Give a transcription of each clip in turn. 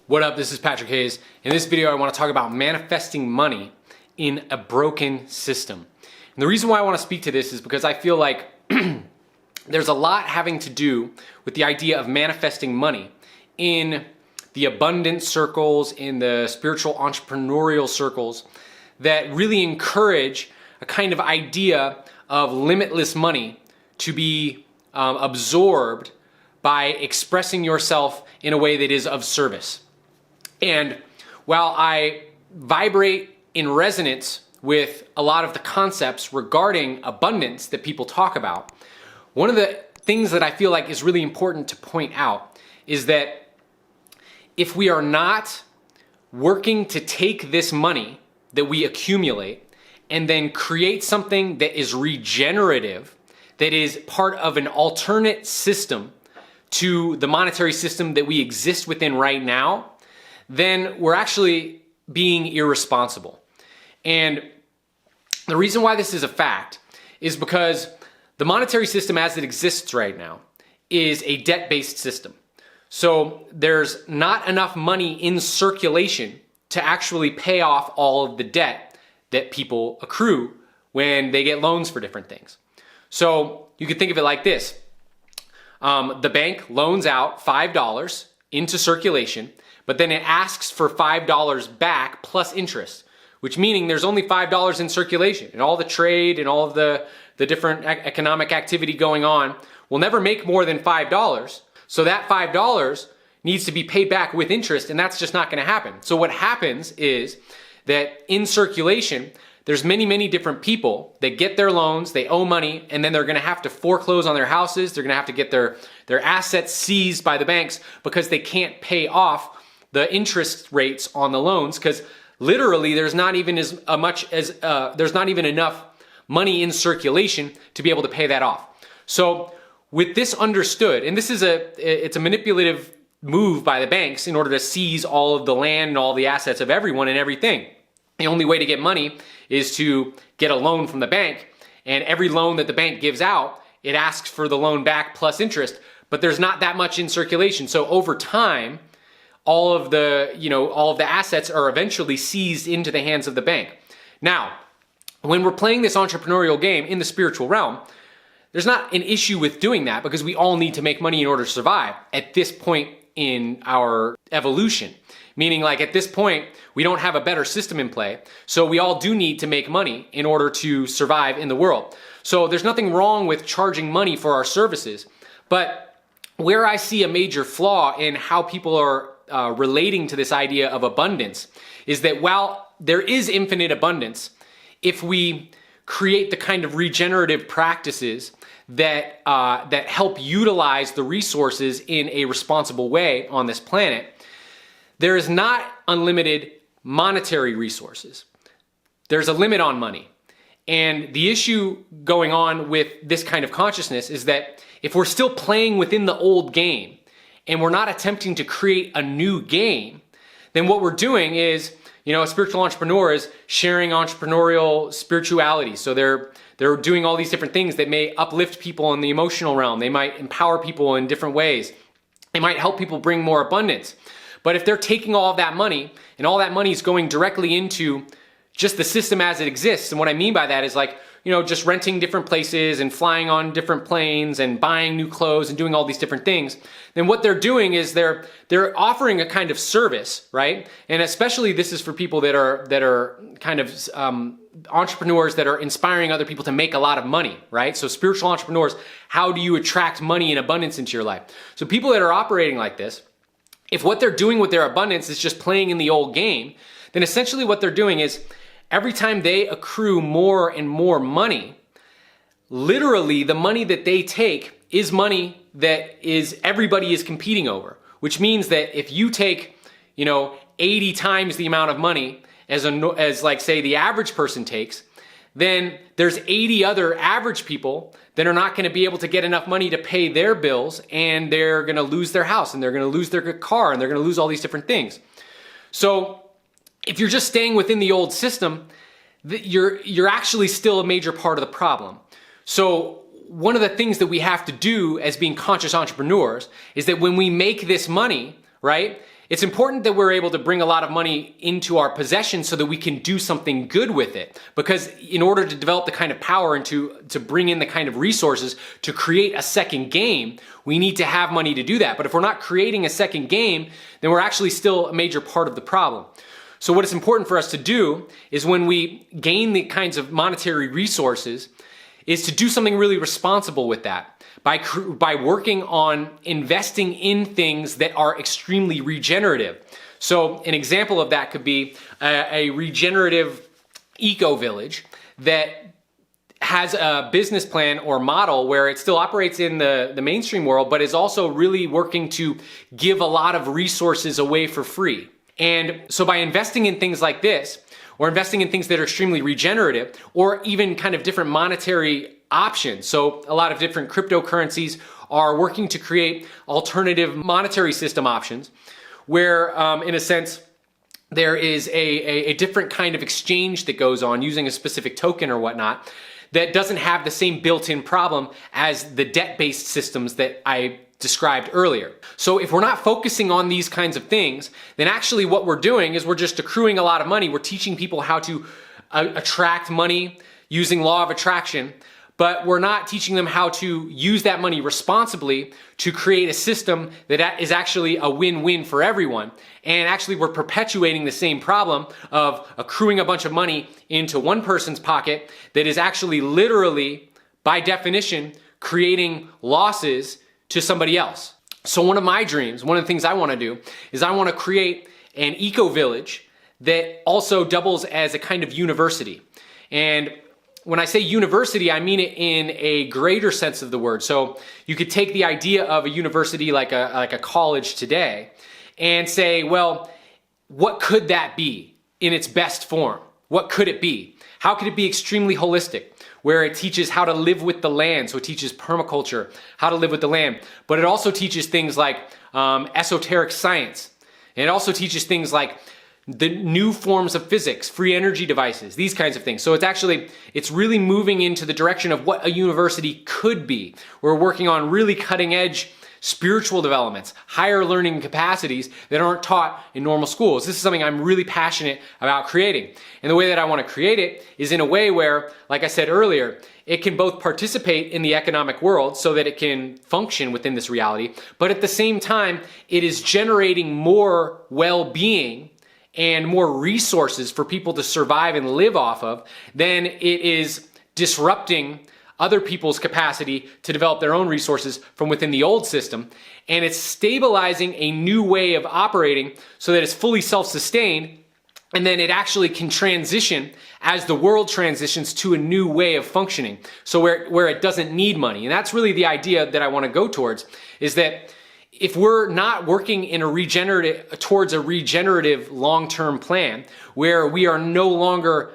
What up, this is Patrick Haize. In this video I want to talk about manifesting money in a broken system. And the reason why I want to speak to this is because I feel like there's a lot having to do with the idea of manifesting money in the abundance circles, in the spiritual entrepreneurial circles that really encourage a kind of idea of limitless money to be absorbed by expressing yourself in a way that is of service. And while I vibrate in resonance with a lot of the concepts regarding abundance that people talk about, one of the things that I feel like is really important to point out is that if we are not working to take this money that we accumulate and then create something that is regenerative, that is part of an alternate system to the monetary system that we exist within right now, then we're actually being irresponsible. And the reason why this is a fact is because the monetary system as it exists right now is a debt-based system. So there's not enough money in circulation to actually pay off all of the debt that people accrue when they get loans for different things. So you could think of it like this. The bank loans out $5 into circulation, but then it asks for $5 back plus interest, which meaning there's only $5 in circulation, and all the trade and all of the different economic activity going on will never make more than $5. So that $5 needs to be paid back with interest, and that's just not going to happen. So what happens is that in circulation, there's many different people that get their loans, they owe money, and then they're going to have to foreclose on their houses. They're going to have to get their assets seized by the banks because they can't pay off the interest rates on the loans, because literally there's not even there's not even enough money in circulation to be able to pay that off. So with this understood, and this is it's a manipulative move by the banks in order to seize all of the land and all the assets of everyone and everything. The only way to get money is to get a loan from the bank, and every loan that the bank gives out, it asks for the loan back plus interest, but there's not that much in circulation. So over time, all of the assets are eventually seized into the hands of the bank. Now, when we're playing this entrepreneurial game in the spiritual realm, there's not an issue with doing that because we all need to make money in order to survive at this point in our evolution. Meaning, like, at this point, we don't have a better system in play, so we all do need to make money in order to survive in the world. So there's nothing wrong with charging money for our services, but where I see a major flaw in how people are relating to this idea of abundance is that while there is infinite abundance, if we create the kind of regenerative practices that help utilize the resources in a responsible way on this planet, there is not unlimited monetary resources. There's a limit on money. And the issue going on with this kind of consciousness is that if we're still playing within the old game and we're not attempting to create a new game, then what we're doing is, a spiritual entrepreneur is sharing entrepreneurial spirituality. So they're doing all these different things that may uplift people in the emotional realm. They might empower people in different ways. They might help people bring more abundance. But if they're taking all of that money and all that money is going directly into just the system as it exists, and what I mean by that is just renting different places and flying on different planes and buying new clothes and doing all these different things, then what they're doing is they're offering a kind of service, right? And especially this is for people that are kind of entrepreneurs that are inspiring other people to make a lot of money, right? So spiritual entrepreneurs, how do you attract money and abundance into your life? So people that are operating like this, if what they're doing with their abundance is just playing in the old game, then essentially what they're doing is every time they accrue more and more money, literally the money that they take is money that everybody is competing over, which means that if you take, 80 times the amount of money as like say the average person takes, then there's 80 other average people that are not going to be able to get enough money to pay their bills, and they're going to lose their house, and they're going to lose their car, and they're going to lose all these different things. So if you're just staying within the old system, you're actually still a major part of the problem. So one of the things that we have to do as being conscious entrepreneurs is that when we make this money, right, it's important that we're able to bring a lot of money into our possession so that we can do something good with it. Because in order to develop the kind of power and to bring in the kind of resources to create a second game, we need to have money to do that. But if we're not creating a second game, then we're actually still a major part of the problem. So what it's important for us to do is when we gain the kinds of monetary resources is to do something really responsible with that by working on investing in things that are extremely regenerative. So an example of that could be a regenerative eco-village that has a business plan or model where it still operates in the mainstream world, but is also really working to give a lot of resources away for free. And so by investing in things like this, or investing in things that are extremely regenerative, or even kind of different monetary options. So a lot of different cryptocurrencies are working to create alternative monetary system options where, in a sense, there is a different kind of exchange that goes on using a specific token or whatnot that doesn't have the same built-in problem as the debt-based systems that I described earlier. So if we're not focusing on these kinds of things, then actually what we're doing is we're just accruing a lot of money. We're teaching people how to attract money using law of attraction, but we're not teaching them how to use that money responsibly to create a system that is actually a win-win for everyone. And actually we're perpetuating the same problem of accruing a bunch of money into one person's pocket that is actually literally, by definition, creating losses to somebody else. So one of my dreams, one of the things I want to do is I want to create an eco-village that also doubles as a kind of university. And when I say university, I mean it in a greater sense of the word. So you could take the idea of a university like a college today and say, well, what could that be in its best form? What could it be? How could it be extremely holistic, where it teaches how to live with the land? So it teaches permaculture, how to live with the land. But it also teaches things like esoteric science. And it also teaches things like the new forms of physics, free energy devices, these kinds of things. So it's really moving into the direction of what a university could be. We're working on really cutting edge spiritual developments, higher learning capacities that aren't taught in normal schools. This is something I'm really passionate about creating. And the way that I want to create it is in a way where, like I said earlier, it can both participate in the economic world so that it can function within this reality, but at the same time, it is generating more well-being and more resources for people to survive and live off of than it is disrupting other people's capacity to develop their own resources from within the old system. And it's stabilizing a new way of operating so that it's fully self-sustained, and then it actually can transition as the world transitions to a new way of functioning. So where it doesn't need money. And that's really the idea that I want to go towards, is that if we're not working in towards a regenerative long-term plan where we are no longer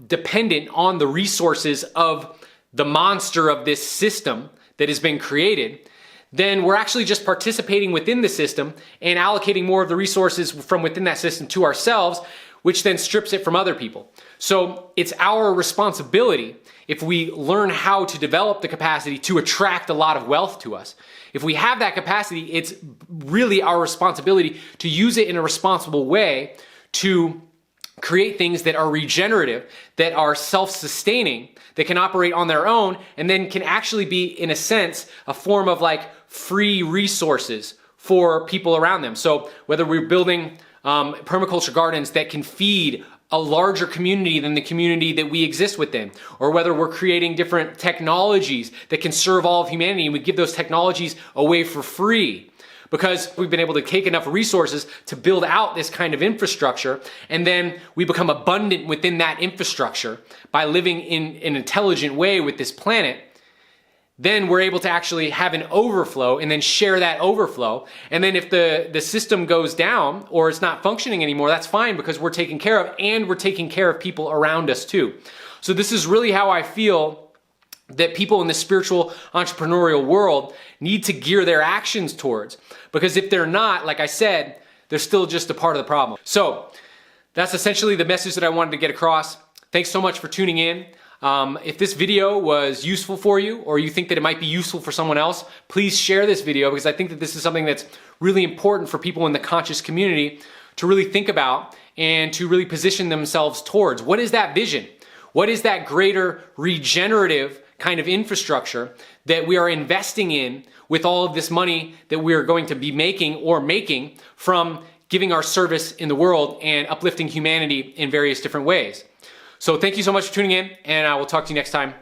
dependent on the resources of the monster of this system that has been created, then we're actually just participating within the system and allocating more of the resources from within that system to ourselves, which then strips it from other people. So it's our responsibility, if we learn how to develop the capacity to attract a lot of wealth to us. If we have that capacity, it's really our responsibility to use it in a responsible way to create things that are regenerative, that are self-sustaining, that can operate on their own, and then can actually be, in a sense, a form of like free resources for people around them. So whether we're building permaculture gardens that can feed a larger community than the community that we exist within, or whether we're creating different technologies that can serve all of humanity and we give those technologies away for free, because we've been able to take enough resources to build out this kind of infrastructure, and then we become abundant within that infrastructure by living in an intelligent way with this planet. Then we're able to actually have an overflow and then share that overflow. And then if the system goes down or it's not functioning anymore, that's fine, because we're taken care of, and we're taking care of people around us too. So this is really how I feel that people in the spiritual entrepreneurial world need to gear their actions towards. Because if they're not, like I said, they're still just a part of the problem. So that's essentially the message that I wanted to get across. Thanks so much for tuning in. If this video was useful for you, or you think that it might be useful for someone else, please share this video, because I think that this is something that's really important for people in the conscious community to really think about and to really position themselves towards. What is that vision? What is that greater regenerative kind of infrastructure that we are investing in with all of this money that we are going to be making from giving our service in the world and uplifting humanity in various different ways? So thank you so much for tuning in, and I will talk to you next time.